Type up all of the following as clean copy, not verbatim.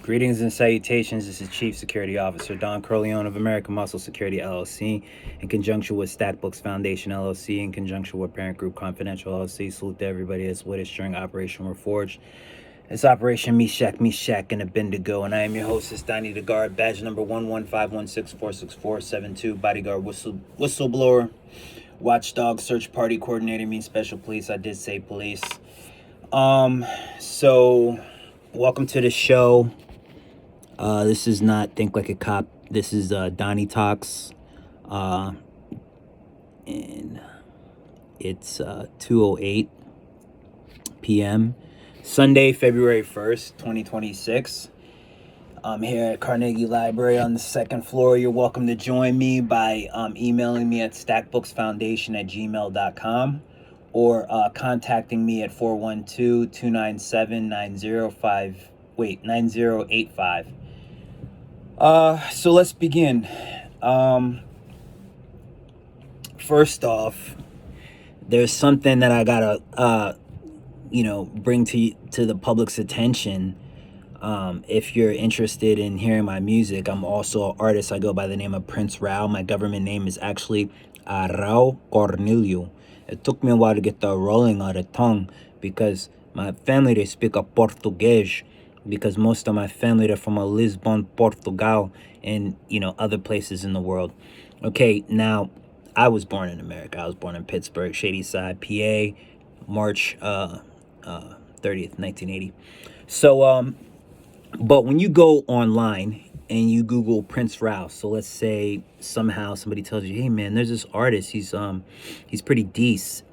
Greetings and salutations. This is Chief Security Officer Don Corleone of American Muscle Security LLC, in conjunction with Stackbooks Foundation LLC, in conjunction with Parent Group Confidential LLC. Salute to everybody that's with us during Operation Reforged. It's Operation Meshach and Abednego, and I am your hostess, Donnie the Guard, badge number 11516464472, bodyguard, whistleblower, watchdog, search party coordinator, means special police. I did say police. So welcome to the show. This is not Think Like a Cop. This is Donnie Talks. And it's 2:08 p.m. Sunday, February 1st, 2026. I'm here at Carnegie Library on the second floor. You're welcome to join me by emailing me at stackbooksfoundation@gmail.com or contacting me at 412-297-9085. So let's begin. First off, there's something that I gotta, bring to the public's attention. If you're interested in hearing my music, I'm also an artist. I go by the name of Prince Rao. My government name is actually Aarao Cornelio. It took me a while to get the rolling of the tongue because my family, they speak a Portuguese, because most of my family, they're from Lisbon, Portugal, and, other places in the world. Okay, now, I was born in America. I was born in Pittsburgh, Shadyside, PA, March 30th, 1980. So, but when you go online and you Google Prince Rao, so let's say somehow somebody tells you, hey man, there's this artist, he's pretty decent.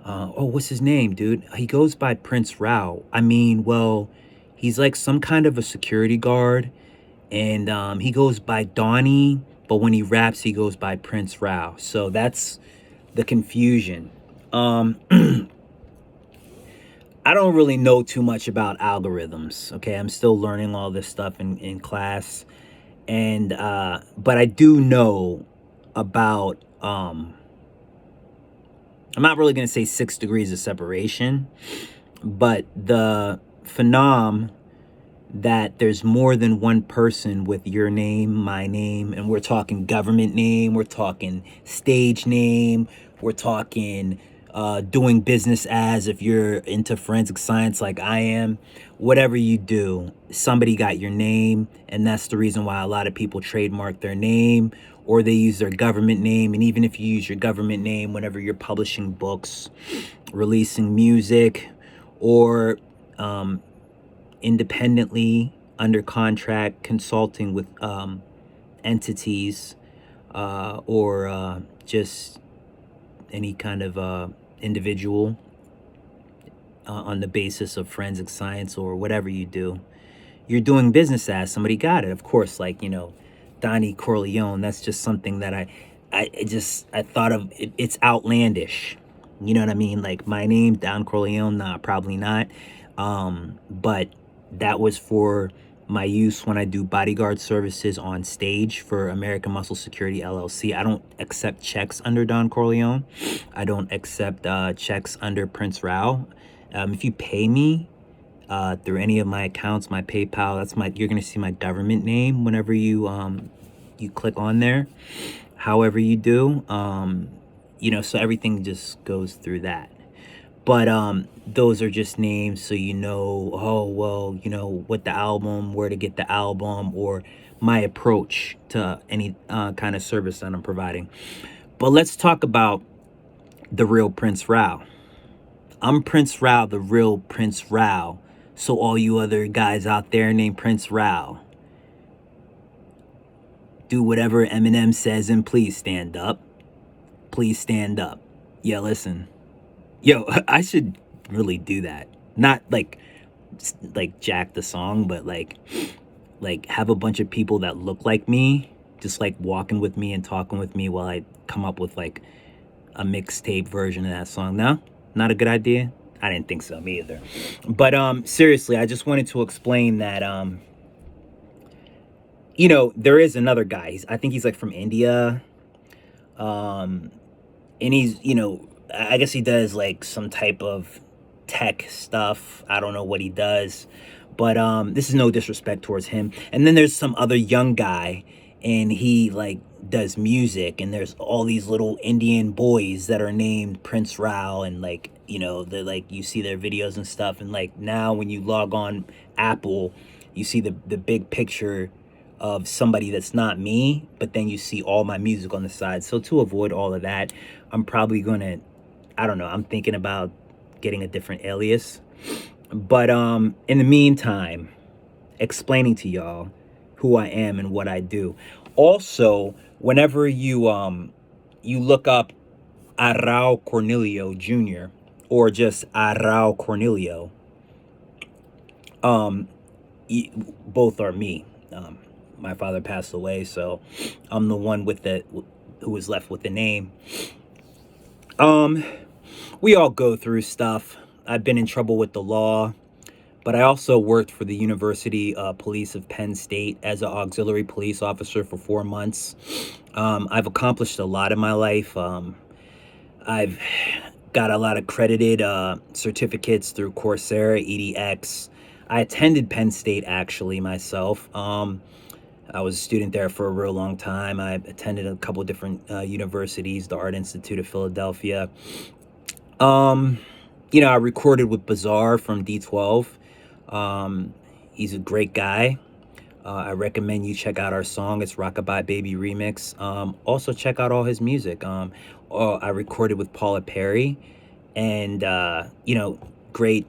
What's his name, dude? He goes by Prince Rao. I mean, well, he's like some kind of a security guard, and he goes by Donnie, but when he raps, he goes by Prince Rao. So that's the confusion. I don't really know too much about algorithms. Okay, I'm still learning all this stuff in class, and but I do know about I'm not really gonna say 6 degrees of separation, but the phenom that there's more than one person with your name, my name, and we're talking government name, we're talking stage name, we're talking doing business as, if you're into forensic science like I am, whatever you do, somebody got your name, and that's the reason why a lot of people trademark their name, or they use their government name. And even if you use your government name whenever you're publishing books, releasing music, or independently under contract consulting with entities, or just any kind of individual on the basis of forensic science or whatever you do, you're doing business as, somebody got it. Of course, like, Donnie Corleone, that's just something that I thought of. It's outlandish. You know what I mean? Like my name, Don Corleone, nah, probably not. But that was for my use when I do bodyguard services on stage for American Muscle Security LLC. I don't accept checks under Don Corleone. I don't accept checks under Prince Rao. If you pay me through any of my accounts, my PayPal, you're gonna see my government name whenever you you click on there. However you do, so everything just goes through that. But those are just names, so what the album, where to get the album, or my approach to any kind of service that I'm providing. But let's talk about the real Prince Rao. I'm Prince Rao, the real Prince Rao. So all you other guys out there named Prince Rao, do whatever Eminem says and please stand up. Please stand up. Yeah, listen. Yo, I should really do that. Not like Jack the song, but like have a bunch of people that look like me just like walking with me and talking with me while I come up with like a mixtape version of that song. No? Not a good idea? I didn't think so, me either. But seriously, I just wanted to explain that there is another guy. I think he's like from India. And he's, I guess he does like some type of tech stuff. I don't know what he does, But this is no disrespect towards him. And then there's some other young guy, and he like does music, and there's all these little Indian boys that are named Prince Rao, and like, you know, they're like, you see their videos and stuff, and like now when you log on Apple, you see the big picture of somebody that's not me, but then you see all my music on the side. So to avoid all of that, I'm probably gonna, I don't know, I'm thinking about getting a different alias. But in the meantime, explaining to y'all who I am and what I do. Also, whenever you look up Aarao Cornelio Jr. or just Aarao Cornelio, both are me. My father passed away, so I'm the one with the who was left with the name. We all go through stuff. I've been in trouble with the law, but I also worked for the University Police of Penn State as an auxiliary police officer for 4 months. I've accomplished a lot in my life. I've got a lot of credited certificates through Coursera, EDX. I attended Penn State actually myself. I was a student there for a real long time. I attended a couple different universities, the Art Institute of Philadelphia. You know, I recorded with Bizarre from D12. He's a great guy. I recommend you check out our song. It's Rockabye Baby Remix. Also check out all his music. I recorded with Paula Perry, and you know, great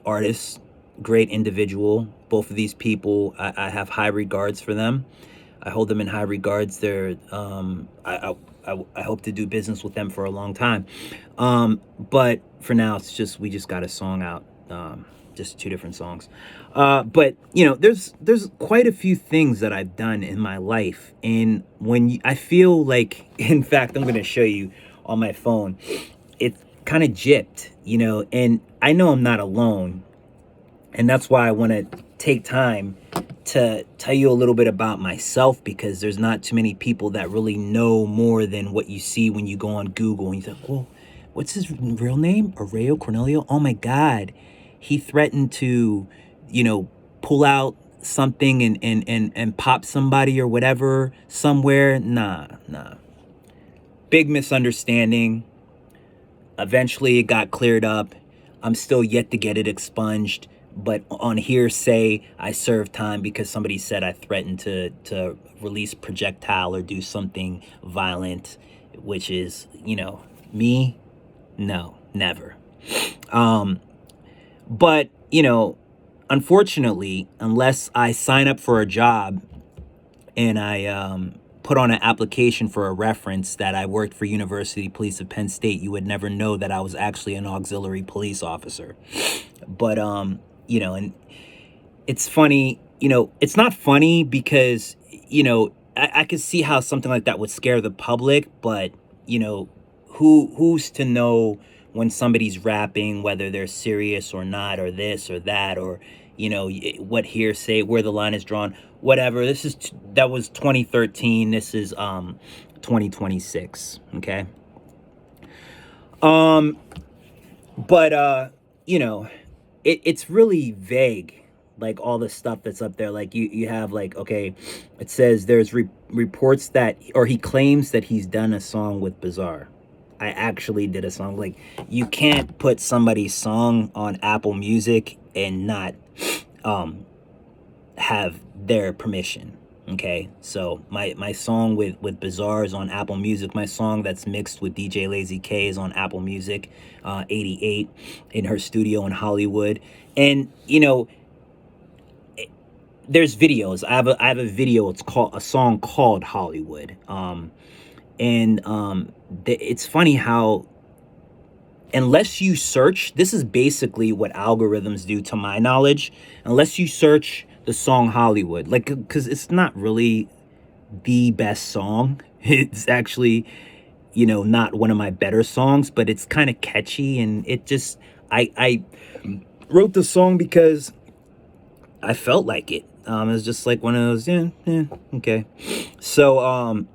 artist, great individual. Both of these people, I have high regards for them. I hold them in high regards. They're I hope to do business with them for a long time. But for now, it's just, we just got a song out, just 2 different songs. But you know, there's quite a few things that I've done in my life. And when I feel like, in fact, I'm going to show you on my phone, it's kind of gypped, you know, and I know I'm not alone. And that's why I want to take time to tell you a little bit about myself, because there's not too many people that really know more than what you see when you go on Google and you think, well, what's his real name? Aarao Cornelio? Oh my God. He threatened to, you know, pull out something and pop somebody or whatever somewhere. Nah. Big misunderstanding. Eventually it got cleared up. I'm still yet to get it expunged. But on hearsay, I served time because somebody said I threatened to release projectile or do something violent, which is, you know, me? No, never. But, you know, unfortunately, unless I sign up for a job and I put on an application for a reference that I worked for University Police of Penn State, you would never know that I was actually an auxiliary police officer. But, you know, and it's funny, you know, it's not funny because, you know, I could see how something like that would scare the public, but, you know, who's to know when somebody's rapping, whether they're serious or not, or this or that, or, you know, what hearsay, where the line is drawn, whatever. That was 2013. This is 2026. Okay. But you know, it's really vague, like all the stuff that's up there. Like you have like, okay, it says there's reports that, or he claims that he's done a song with Bizarre. I actually did a song. Like, you can't put somebody's song on Apple Music and not have their permission. Okay, so my song with Bizarre is on Apple Music. My song that's mixed with DJ Lazy K is on Apple Music, 88, in her studio in Hollywood. And you know, there's videos. I have a video. It's called a song called Hollywood. It's funny how, unless you search, this is basically what algorithms do, to my knowledge. Unless you search the song Hollywood, like, because it's not really the best song. It's actually, you know, not one of my better songs, but it's kind of catchy, and it just, I wrote the song because I felt like it. It was just like one of those, yeah, okay. So,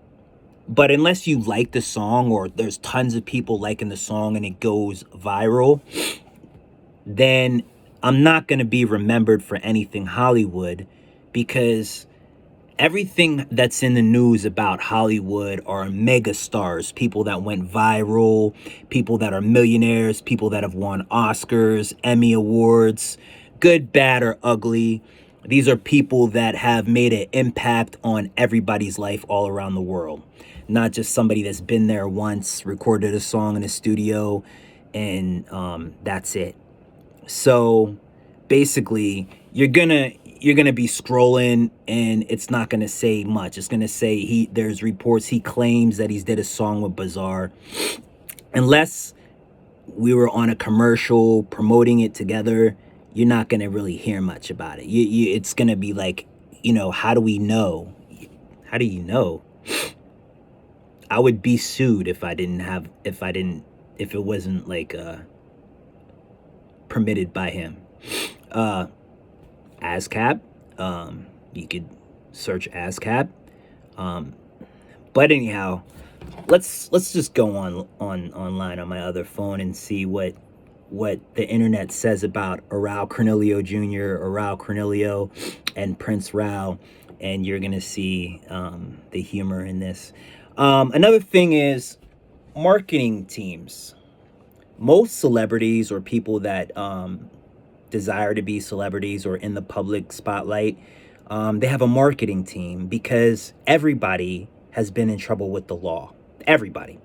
but unless you like the song, or there's tons of people liking the song and it goes viral, then I'm not going to be remembered for anything Hollywood, because everything that's in the news about Hollywood are mega stars, people that went viral, people that are millionaires, people that have won Oscars, Emmy Awards, good, bad, or ugly. These are people that have made an impact on everybody's life all around the world. Not just somebody that's been there once, recorded a song in a studio, and that's it. So basically, you're gonna be scrolling, and it's not gonna say much. It's gonna say there's reports he claims that he's did a song with Bizarre. Unless we were on a commercial promoting it together, you're not gonna really hear much about it. It's gonna be like, how do we know? How do you know? I would be sued if it wasn't like permitted by him. ASCAP. You could search ASCAP. But anyhow, let's just go online on my other phone and see what the internet says about Aarao Cornelio Jr., Aarao Cornelio, and Prince Rao, and you're gonna see the humor in this. Another thing is marketing teams. Most celebrities, or people that desire to be celebrities or in the public spotlight, they have a marketing team, because everybody has been in trouble with the law. Everybody.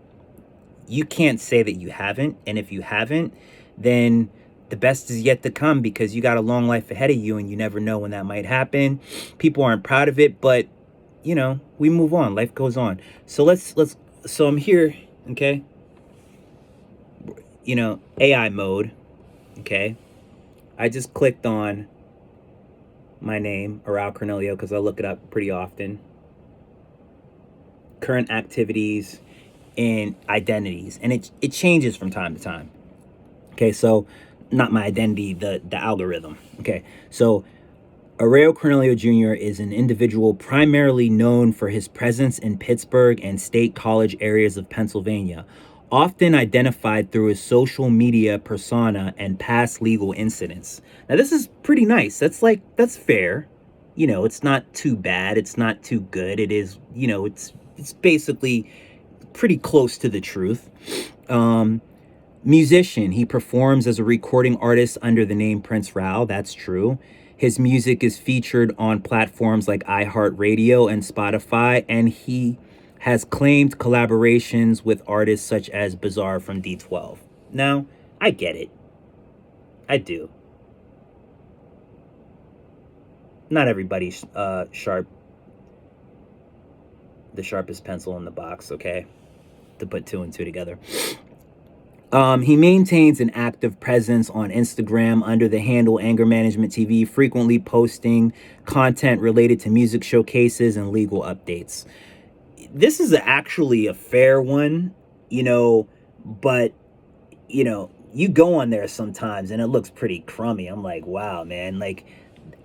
You can't say that you haven't, and if you haven't, then the best is yet to come, because you got a long life ahead of you, and you never know when that might happen. People aren't proud of it, but we move on. Life goes on. So so I'm here, okay? AI mode, okay? I just clicked on my name, Aarao Cornelio, because I look it up pretty often. Current activities and identities, and it changes from time to time. Okay, so not my identity, the algorithm. Okay, so Aarao Cornelio Jr. is an individual primarily known for his presence in Pittsburgh and State College areas of Pennsylvania, often identified through his social media persona and past legal incidents. Now, this is pretty nice. That's fair. It's not too bad. It's not too good. It is, it's basically pretty close to the truth. Musician. He performs as a recording artist under the name Prince Rao. That's true. His music is featured on platforms like iHeartRadio and Spotify, and he has claimed collaborations with artists such as Bizarre from D12. Now, I get it. I do. Not everybody's sharp. The sharpest pencil in the box, okay? To put two and two together. He maintains an active presence on Instagram under the handle Anger Management TV, frequently posting content related to music showcases and legal updates. This is actually a fair one, but, you go on there sometimes and it looks pretty crummy. I'm like, wow, man, like,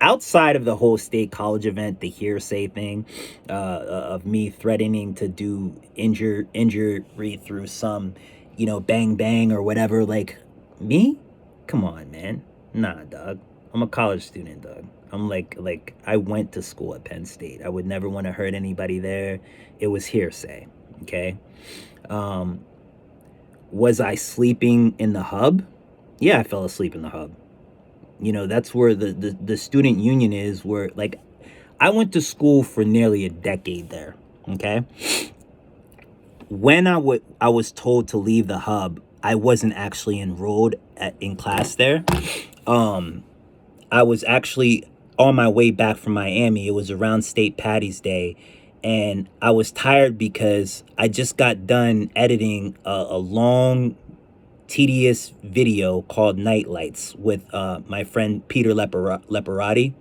outside of the whole State College event, the hearsay thing of me threatening to do injury through some, bang bang or whatever, like, me? Come on, man. Nah, dog. I'm a college student, dog. I'm like I went to school at Penn State. I would never want to hurt anybody there. It was hearsay, okay? Was I sleeping in the hub? Yeah, I fell asleep in the hub. That's where the student union is, where, like, I went to school for nearly a decade there, okay? When I was told to leave the hub, I wasn't actually enrolled in class there. I was actually on my way back from Miami. It was around State Patty's Day, and I was tired because I just got done editing a long, tedious video called Night Lights with my friend Peter Leopardi,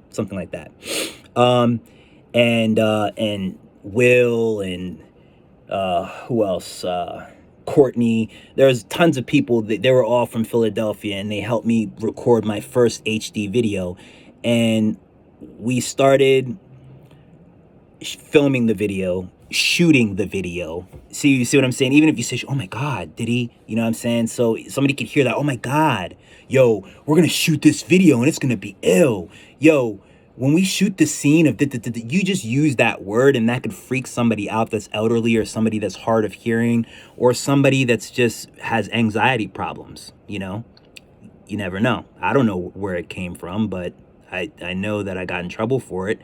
something like that. And Will, and who else? Courtney. There's tons of people that they were all from Philadelphia, and they helped me record my first HD video. And we started filming the video, shooting the video. You see what I'm saying? Even if you say, oh my God, did he? You know what I'm saying? So somebody could hear that, oh my God, yo, we're gonna shoot this video and it's gonna be ill. Yo, when we shoot the scene of you just use that word and that could freak somebody out that's elderly or somebody that's hard of hearing or somebody that's just has anxiety problems, you know? You never know. I don't know where it came from, but I know that I got in trouble for it.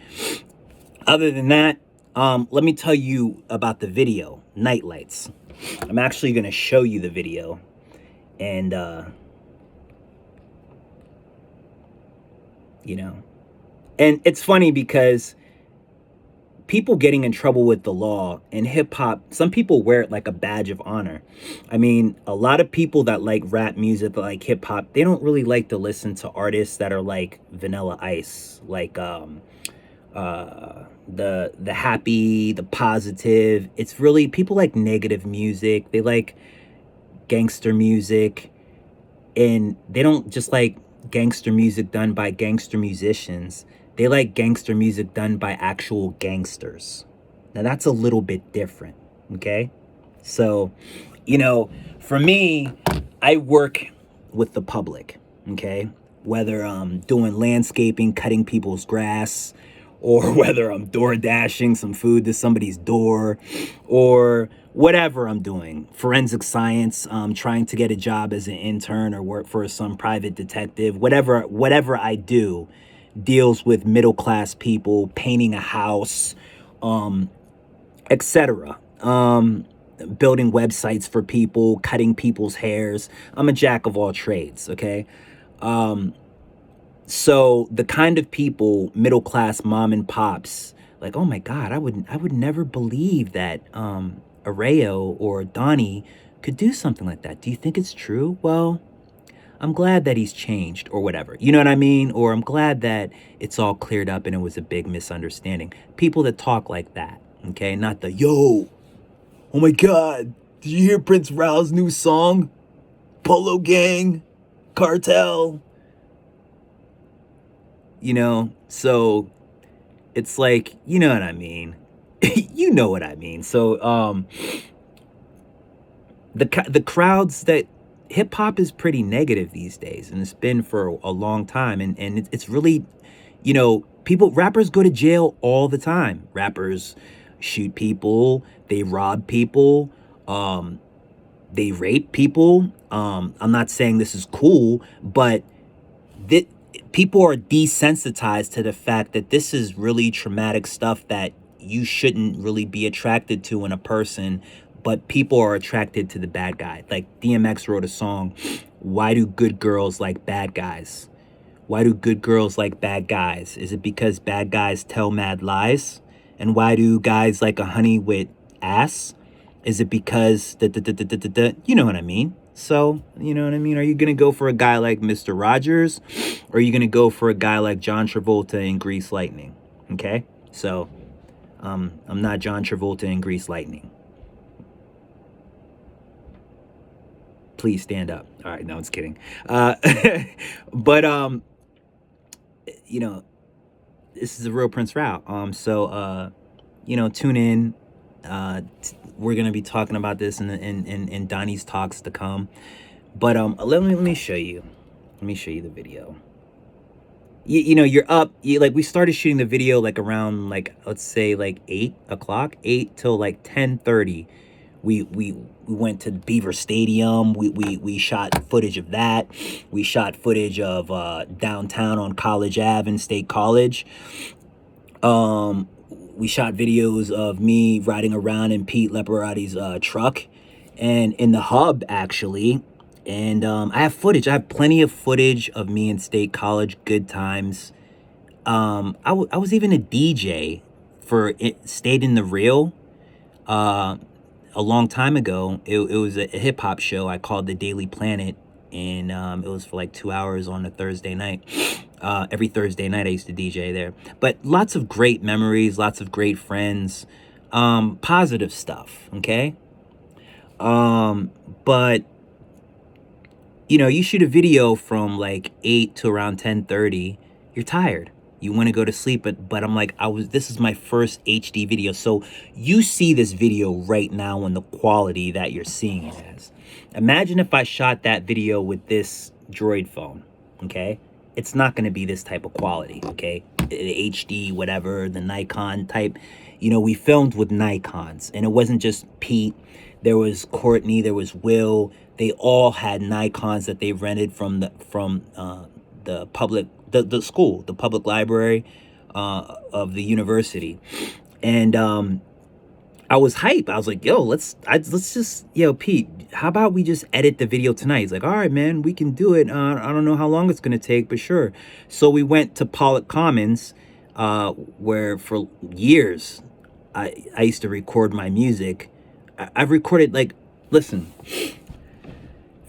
Other than that, let me tell you about the video, Night Lights. I'm actually gonna show you the video and you know, and it's funny because people getting in trouble with the law in hip hop, some people wear it like a badge of honor. I mean, a lot of people that like rap music, that like hip hop, they don't really like to listen to artists that are like Vanilla Ice, like the happy, the positive. It's really people like negative music. They like gangster music, and they don't just like gangster music done by gangster musicians. They like gangster music done by actual gangsters. Now that's a little bit different, okay? So, you know, for me, I work with the public, okay? Whether I'm doing landscaping, cutting people's grass, or whether I'm door dashing some food to somebody's door, or whatever I'm doing, forensic science, trying to get a job as an intern or work for some private detective, whatever I do deals with middle class people, painting a house, etc. Building websites for people, cutting people's hairs. I'm a jack of all trades, okay? So the kind of people, middle class mom and pops, like, oh my God, I would never believe that Aarao or Donnie could do something like that. Do you think it's true? Well, I'm glad that he's changed or whatever. You know what I mean? Or I'm glad that it's all cleared up and it was a big misunderstanding. People that talk like that, okay? Not the, yo, oh my God, did you hear Prince Rao's new song? Polo Gang, Cartel. You know, so it's like, you know what I mean? You know what I mean. So the crowds that hip hop is pretty negative these days, and it's been for a long time, and it's really, you know, rappers go to jail all the time. Rappers shoot people, they rob people, they rape people. I'm not saying this is cool, but that people are desensitized to the fact that this is really traumatic stuff that you shouldn't really be attracted to in a person, but people are attracted to the bad guy. Like DMX wrote a song, why do good girls like bad guys? Why do good girls like bad guys? Is it because bad guys tell mad lies? And why do guys like a honey with ass? Is it because you know what I mean? So, you know what I mean? Are you going to go for a guy like Mr. Rogers? Or are you going to go for a guy like John Travolta in Grease Lightning? Okay? So, I'm not John Travolta in Grease Lightning. Please stand up. All right, no, I was kidding. But, you know, this is a real Prince Rao. So, you know, tune in. We're gonna be talking about this in Donnie's talks to come. But let me show you. Let me show you the video. You know, you're up. Like we started shooting the video like around like let's say like 8 o'clock, 8 till like 10:30. We went to Beaver Stadium. We shot footage of that. We shot footage of downtown on College Ave and State College. We shot videos of me riding around in Pete Leparati's truck and in the hub, actually. And I have footage. I have plenty of footage of me in State College, good times. I was even a DJ for it, Stayed in the Real a long time ago. It was a hip-hop show I called The Daily Planet. And it was for like 2 hours on a Thursday night. Every Thursday night I used to DJ there. But lots of great memories, lots of great friends, positive stuff, okay? But, you know, you shoot a video from like 8 to around 10:30, you're tired. You want to go to sleep, but I'm like, this is my first HD video. So you see this video right now in the quality that you're seeing it as. Imagine if I shot that video with this Droid phone, okay? It's not going to be this type of quality, okay? The HD, whatever, the Nikon type. You know, we filmed with Nikons, and it wasn't just Pete. There was Courtney, there was Will. They all had Nikons that they rented from the public, the school, the public library of the university. And I was hype. I was like, yo, let's just, yo, Pete, how about we just edit the video tonight? He's like, all right, man, we can do it. I don't know how long it's going to take, but sure. So we went to Pollock Commons, where for years I used to record my music. I've recorded, like, listen,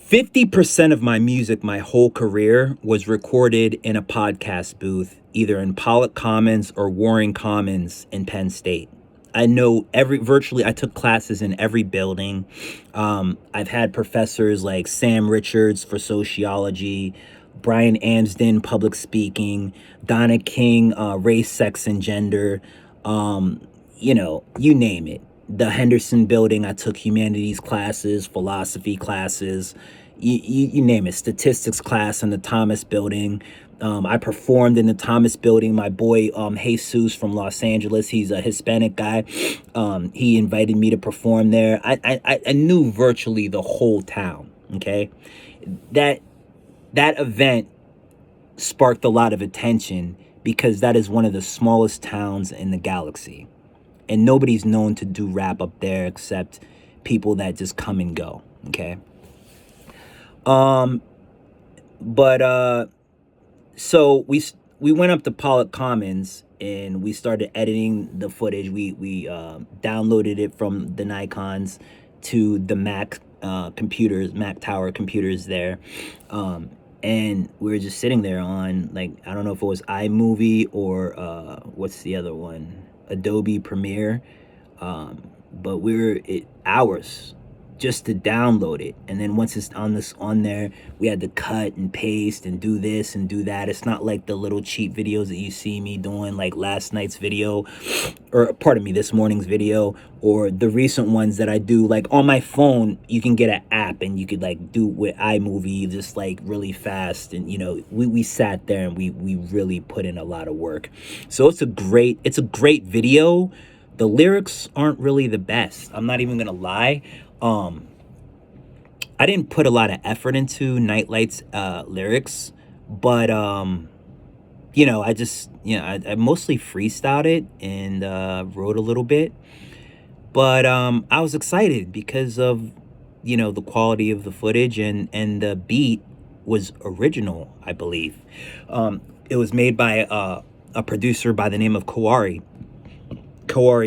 50% of my music, my whole career, was recorded in a podcast booth, either in Pollock Commons or Warren Commons in Penn State. I know virtually, I took classes in every building. I've had professors like Sam Richards for sociology, Brian Amsden, public speaking, Donna King, race, sex, and gender. You know, you name it. The Henderson building, I took humanities classes, philosophy classes, you name it, statistics class in the Thomas building. I performed in the Thomas building. My boy, Jesus from Los Angeles, he's a Hispanic guy. He invited me to perform there. I knew virtually the whole town, okay? That event sparked a lot of attention because that is one of the smallest towns in the galaxy. And nobody's known to do rap up there except people that just come and go, okay? So we went up to Pollock Commons and we started editing the footage. We downloaded it from the Nikons to the Mac computers, Mac Tower computers there. And we were just sitting there on, like, I don't know if it was iMovie or what's the other one? Adobe Premiere. But hours just to download it. And then once it's on there, we had to cut and paste and do this and do that. It's not like the little cheap videos that you see me doing, like last night's video, or pardon me, this morning's video, or the recent ones that I do. Like on my phone, you can get an app and you could like do with iMovie just like really fast. And you know, we sat there and we really put in a lot of work. So it's a great video. The lyrics aren't really the best. I'm not even gonna lie. I didn't put a lot of effort into Nightlight's lyrics, but you know, I mostly freestyled it and wrote a little bit. But I was excited because of, you know, the quality of the footage, and the beat was original, I believe. It was made by a producer by the name of Kawari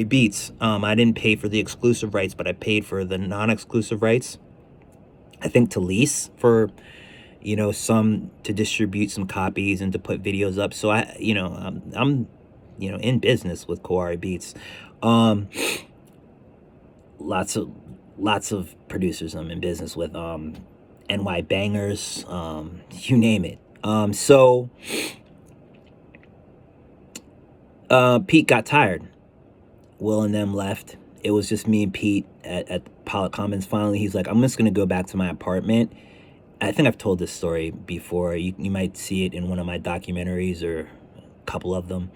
Beats. I didn't pay for the exclusive rights, but I paid for the non-exclusive rights, I think, to lease for, you know, some to distribute some copies and to put videos up. So I'm you know, in business with Kawari Beats. Lots of producers I'm in business with, NY Bangers, you name it. So Pete got tired. Will and them left. It was just me and Pete at Pollock Commons. Finally, he's like, I'm just going to go back to my apartment. I think I've told this story before. You might see it in one of my documentaries or a couple of them.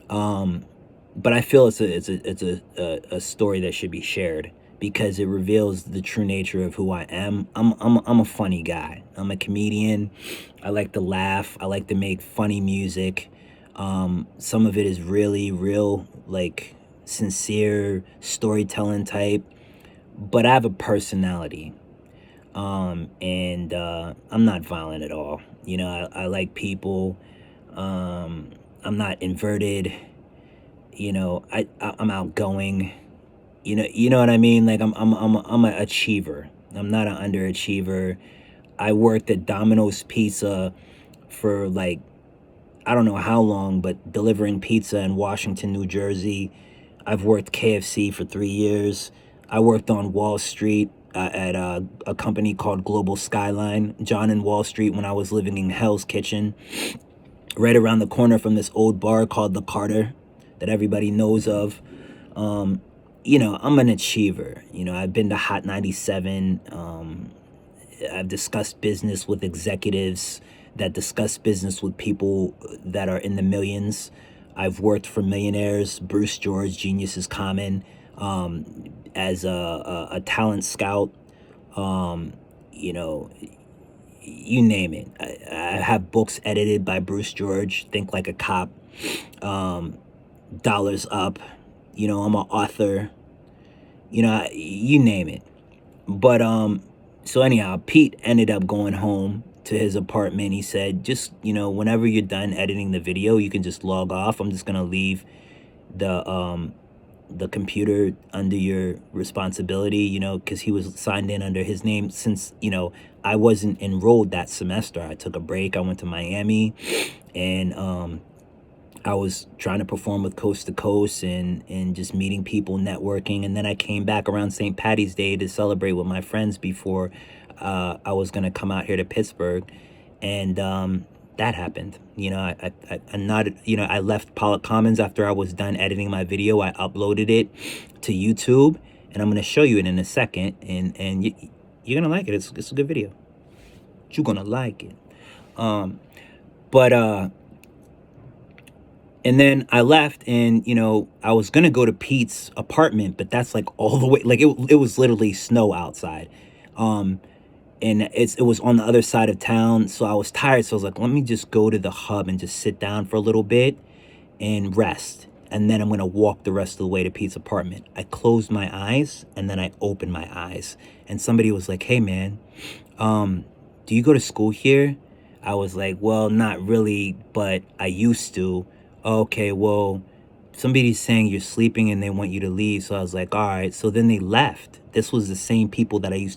But I feel it's a story that should be shared because it reveals the true nature of who I am. I'm a funny guy. I'm a comedian. I like to laugh. I like to make funny music. Some of it is really real, like sincere storytelling type, but I have a personality. And I'm not violent at all. You know, I like people. I'm not inverted. You know, I'm outgoing. You know what I mean? Like I'm an achiever. I'm not an underachiever. I worked at Domino's Pizza for like, I don't know how long, but delivering pizza in Washington, New Jersey. I've worked KFC for 3 years. I worked on Wall Street at a company called Global Skyline, John and Wall Street, when I was living in Hell's Kitchen, right around the corner from this old bar called The Carter that everybody knows of. You know, I'm an achiever. You know, I've been to Hot 97. I've discussed business with executives that discuss business with people that are in the millions. I've worked for millionaires. Bruce George, Genius is Common, as a talent scout. Um, you know, you name it. I have books edited by Bruce George. Think Like a Cop. Dollars Up. I'm an author. You name it. But so anyhow, Pete ended up going home to his apartment. He said, just, whenever you're done editing the video, you can just log off. I'm just gonna leave the computer under your responsibility, because he was signed in under his name. Since, I wasn't enrolled that semester, I took a break. I went to Miami, and I was trying to perform with Coast to Coast and just meeting people, networking. And then I came back around St. Patty's Day to celebrate with my friends before I was going to come out here to Pittsburgh. And that happened. I'm not, I left Pollock Commons after I was done editing my video. I uploaded it to YouTube, and I'm going to show you it in a second. And you're going to like it. It's a good video. You're going to like it. But and then I left, and I was gonna go to Pete's apartment, but that's like all the way, like it was literally snow outside. And it was on the other side of town, so I was tired, so I was like, let me just go to the hub and just sit down for a little bit and rest, and then I'm gonna walk the rest of the way to Pete's apartment. I closed my eyes, and then I opened my eyes, and somebody was like, hey man, do you go to school here? I was like, well, not really, but I used to. Okay, well, somebody's saying you're sleeping and they want you to leave. So I was like, all right. So then they left. This was the same people that I used